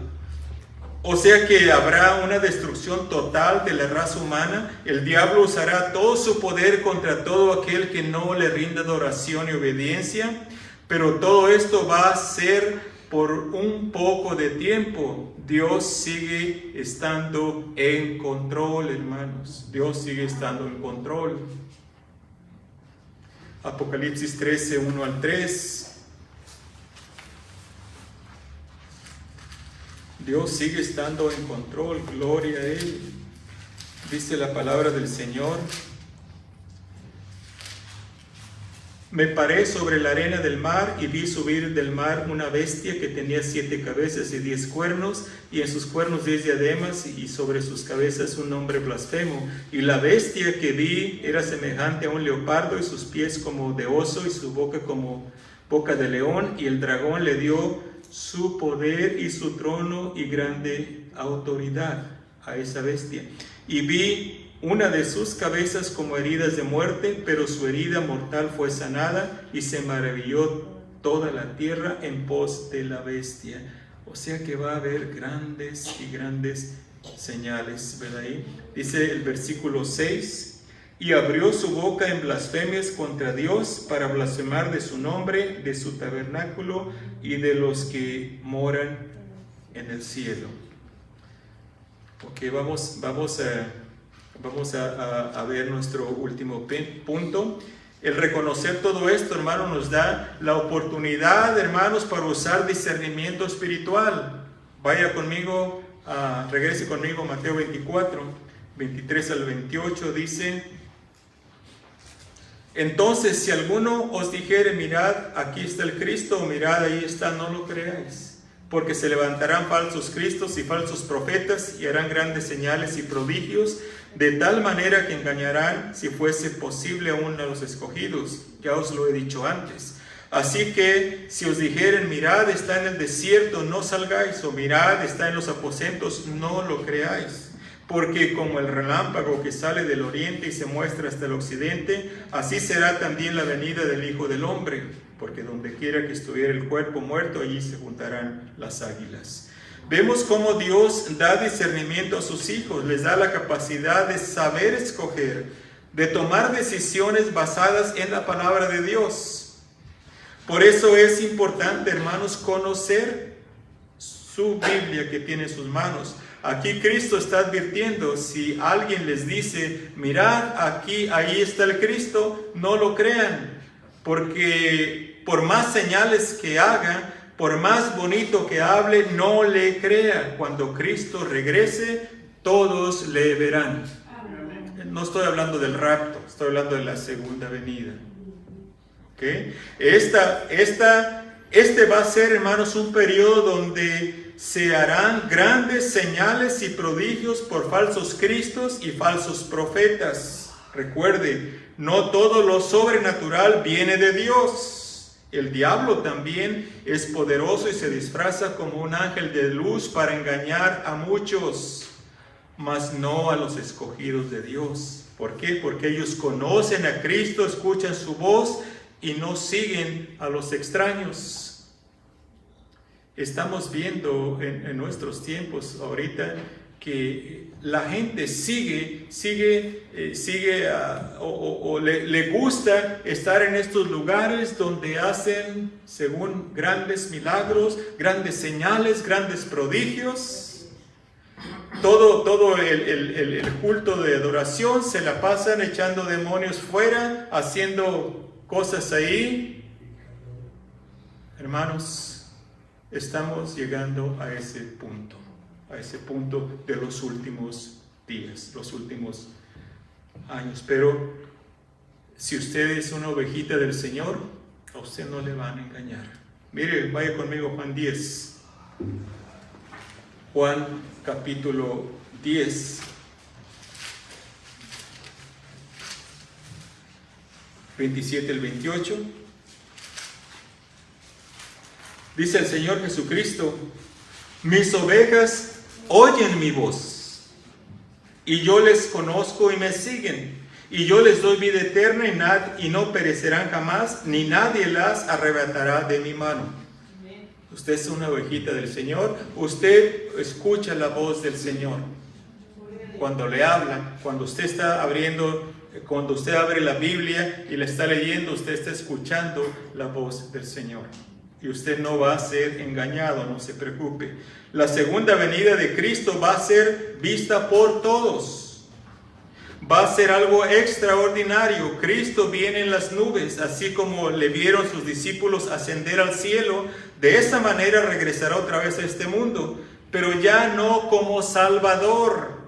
O sea que habrá una destrucción total de la raza humana. El diablo usará todo su poder contra todo aquel que no le rinda adoración y obediencia. Pero todo esto va a ser por un poco de tiempo. Dios sigue estando en control, hermanos. Dios sigue estando en control. Apocalipsis 13, 1 al 3. Dios sigue estando en control, gloria a Él. Dice la palabra del Señor. Me paré sobre la arena del mar y vi subir del mar una bestia que tenía 7 cabezas y 10 cuernos, y en sus cuernos 10 diademas, y sobre sus cabezas un nombre blasfemo. Y la bestia que vi era semejante a un leopardo, y sus pies como de oso, y su boca como boca de león, y el dragón le dio su poder y su trono y grande autoridad a esa bestia. Y vi una de sus cabezas como heridas de muerte, pero su herida mortal fue sanada, y se maravilló toda la tierra en pos de la bestia. O sea que va a haber grandes y grandes señales, ¿verdad? Ahí dice el versículo 6, y abrió su boca en blasfemias contra Dios para blasfemar de su nombre, de su tabernáculo y de los que moran en el cielo. Ok, vamos a ver nuestro último punto. El reconocer todo esto, hermano, nos da la oportunidad, hermanos, para usar discernimiento espiritual. Vaya conmigo, regrese conmigo a Mateo 24, 23 al 28, dice: entonces, si alguno os dijere, mirad, aquí está el Cristo, o mirad, ahí está, no lo creáis. Porque se levantarán falsos cristos y falsos profetas, y harán grandes señales y prodigios, de tal manera que engañarán, si fuese posible, aún a los escogidos. Ya os lo he dicho antes. Así que, si os dijeren, mirad, está en el desierto, no salgáis, o mirad, está en los aposentos, no lo creáis. Porque como el relámpago que sale del oriente y se muestra hasta el occidente, así será también la venida del Hijo del Hombre. Porque donde quiera que estuviera el cuerpo muerto, allí se juntarán las águilas. Vemos cómo Dios da discernimiento a sus hijos, les da la capacidad de saber escoger, de tomar decisiones basadas en la palabra de Dios. Por eso es importante, hermanos, conocer su Biblia que tiene en sus manos. Aquí Cristo está advirtiendo, si alguien les dice, mirad, aquí, ahí está el Cristo, no lo crean, porque por más señales que haga, por más bonito que hable, no le crean. Cuando Cristo regrese, todos le verán. No estoy hablando del rapto, estoy hablando de la segunda venida. ¿Okay? Este va a ser, hermanos, un periodo donde se harán grandes señales y prodigios por falsos cristos y falsos profetas. Recuerde, no todo lo sobrenatural viene de Dios. El diablo también es poderoso y se disfraza como un ángel de luz para engañar a muchos, mas no a los escogidos de Dios. ¿Por qué? Porque ellos conocen a Cristo, escuchan su voz y no siguen a los extraños. Estamos viendo en nuestros tiempos ahorita que la gente le gusta estar en estos lugares donde hacen, según, grandes milagros, grandes señales, grandes prodigios. Todo el culto de adoración se la pasan echando demonios fuera, haciendo cosas ahí. Hermanos, estamos llegando a ese punto de los últimos días, los últimos años. Pero si usted es una ovejita del Señor, a usted no le van a engañar. Mire, vaya conmigo a Juan 10. Juan capítulo 10. 27 al 28. Dice el Señor Jesucristo: mis ovejas oyen mi voz, y yo les conozco y me siguen, y yo les doy vida eterna y no perecerán jamás, ni nadie las arrebatará de mi mano. Usted es una ovejita del Señor, usted escucha la voz del Señor. Cuando le habla, cuando usted está abriendo, cuando usted abre la Biblia y la está leyendo, usted está escuchando la voz del Señor. Y usted no va a ser engañado, no se preocupe. La segunda venida de Cristo va a ser vista por todos. Va a ser algo extraordinario. Cristo viene en las nubes, así como le vieron sus discípulos ascender al cielo. De esa manera regresará otra vez a este mundo, pero ya no como Salvador,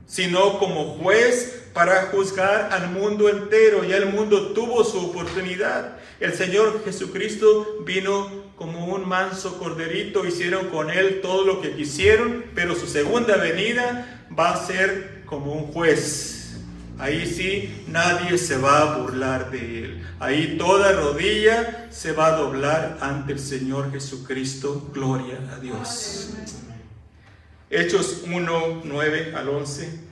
sino como juez para juzgar al mundo entero. Ya el mundo tuvo su oportunidad. El Señor Jesucristo vino como un manso corderito, hicieron con Él todo lo que quisieron, pero su segunda venida va a ser como un juez. Ahí sí, nadie se va a burlar de Él. Ahí toda rodilla se va a doblar ante el Señor Jesucristo. Gloria a Dios. Hechos 1, 9 al 11.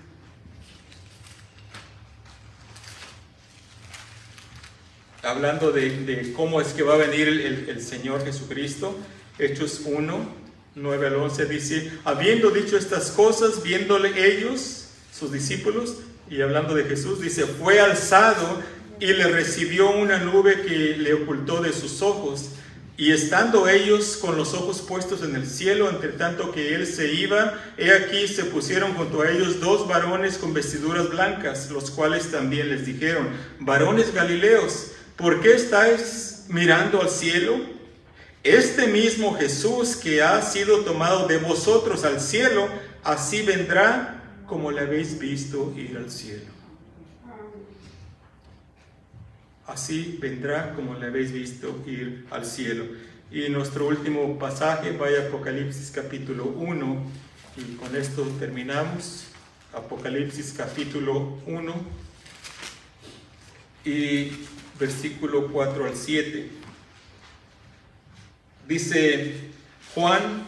Hablando de cómo es que va a venir el Señor Jesucristo. Hechos 1, 9 al 11 dice: habiendo dicho estas cosas, viéndole ellos, sus discípulos, y hablando de Jesús, dice: fue alzado y le recibió una nube que le ocultó de sus ojos. Y estando ellos con los ojos puestos en el cielo, entre tanto que él se iba, he aquí se pusieron junto a ellos dos varones con vestiduras blancas, los cuales también les dijeron: varones Galileos, ¿por qué estáis mirando al cielo? Este mismo Jesús que ha sido tomado de vosotros al cielo, así vendrá como le habéis visto ir al cielo. Así vendrá como le habéis visto ir al cielo. Y nuestro último pasaje, vaya a Apocalipsis capítulo 1, y con esto terminamos. Apocalipsis capítulo 1 y versículo 4 al 7. Dice Juan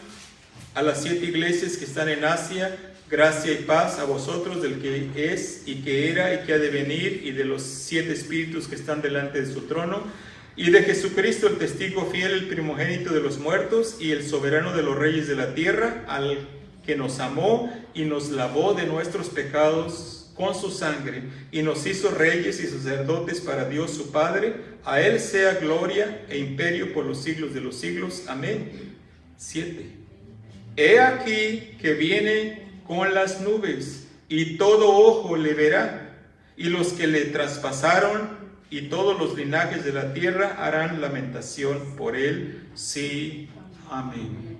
a las 7 iglesias que están en Asia: gracia y paz a vosotros del que es y que era y que ha de venir, y de los 7 espíritus que están delante de su trono, y de Jesucristo el testigo fiel, el primogénito de los muertos y el soberano de los reyes de la tierra, al que nos amó y nos lavó de nuestros pecados con su sangre, y nos hizo reyes y sacerdotes para Dios su Padre. A Él sea gloria e imperio por los siglos de los siglos. Amén. 7. He aquí que viene con las nubes, y todo ojo le verá, y los que le traspasaron, y todos los linajes de la tierra harán lamentación por él. Sí, amén.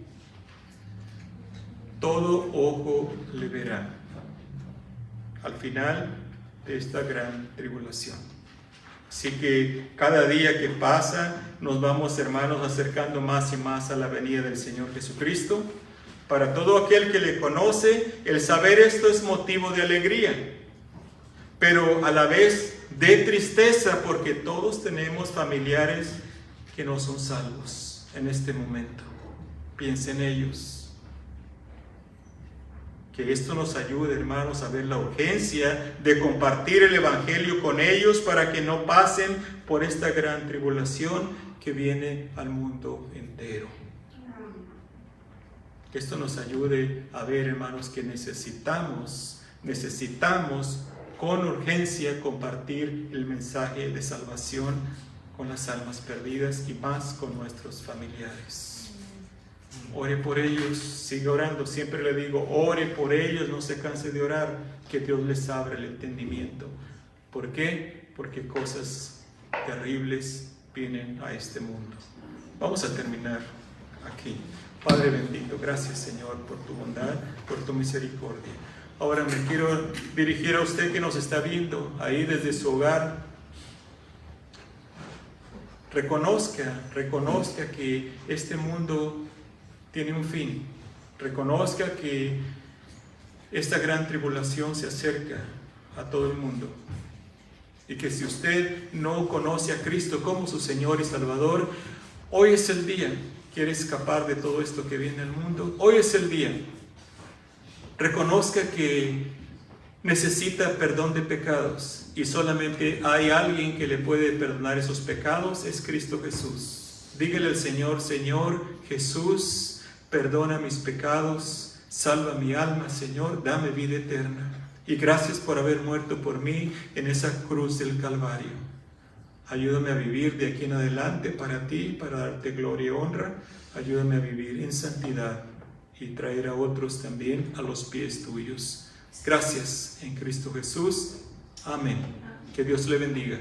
Todo ojo le verá al final de esta gran tribulación. Así que cada día que pasa nos vamos, hermanos, acercando más y más a la venida del Señor Jesucristo. Para todo aquel que le conoce, el saber esto es motivo de alegría, pero a la vez de tristeza, porque todos tenemos familiares que no son salvos en este momento. Piensa en ellos. Que esto nos ayude, hermanos, a ver la urgencia de compartir el Evangelio con ellos para que no pasen por esta gran tribulación que viene al mundo entero. Que esto nos ayude a ver, hermanos, que necesitamos con urgencia compartir el mensaje de salvación con las almas perdidas y más con nuestros familiares. Ore por ellos, siga orando. Siempre le digo, ore por ellos, no se canse de orar, que Dios les abra el entendimiento. ¿Por qué? Porque cosas terribles vienen a este mundo. Vamos a terminar aquí. Padre bendito, gracias Señor por tu bondad, por tu misericordia. Ahora me quiero dirigir a usted que nos está viendo ahí desde su hogar. Reconozca que este mundo tiene un fin. Reconozca que esta gran tribulación se acerca a todo el mundo. Y que si usted no conoce a Cristo como su Señor y Salvador, hoy es el día. Quiere escapar de todo esto que viene al mundo, hoy es el día. Reconozca que necesita perdón de pecados y solamente hay alguien que le puede perdonar esos pecados, es Cristo Jesús. Dígale al Señor, Señor Jesús, perdona mis pecados, salva mi alma, Señor, dame vida eterna. Y gracias por haber muerto por mí en esa cruz del Calvario. Ayúdame a vivir de aquí en adelante para ti, para darte gloria y honra. Ayúdame a vivir en santidad y traer a otros también a los pies tuyos. Gracias en Cristo Jesús. Amén. Que Dios le bendiga.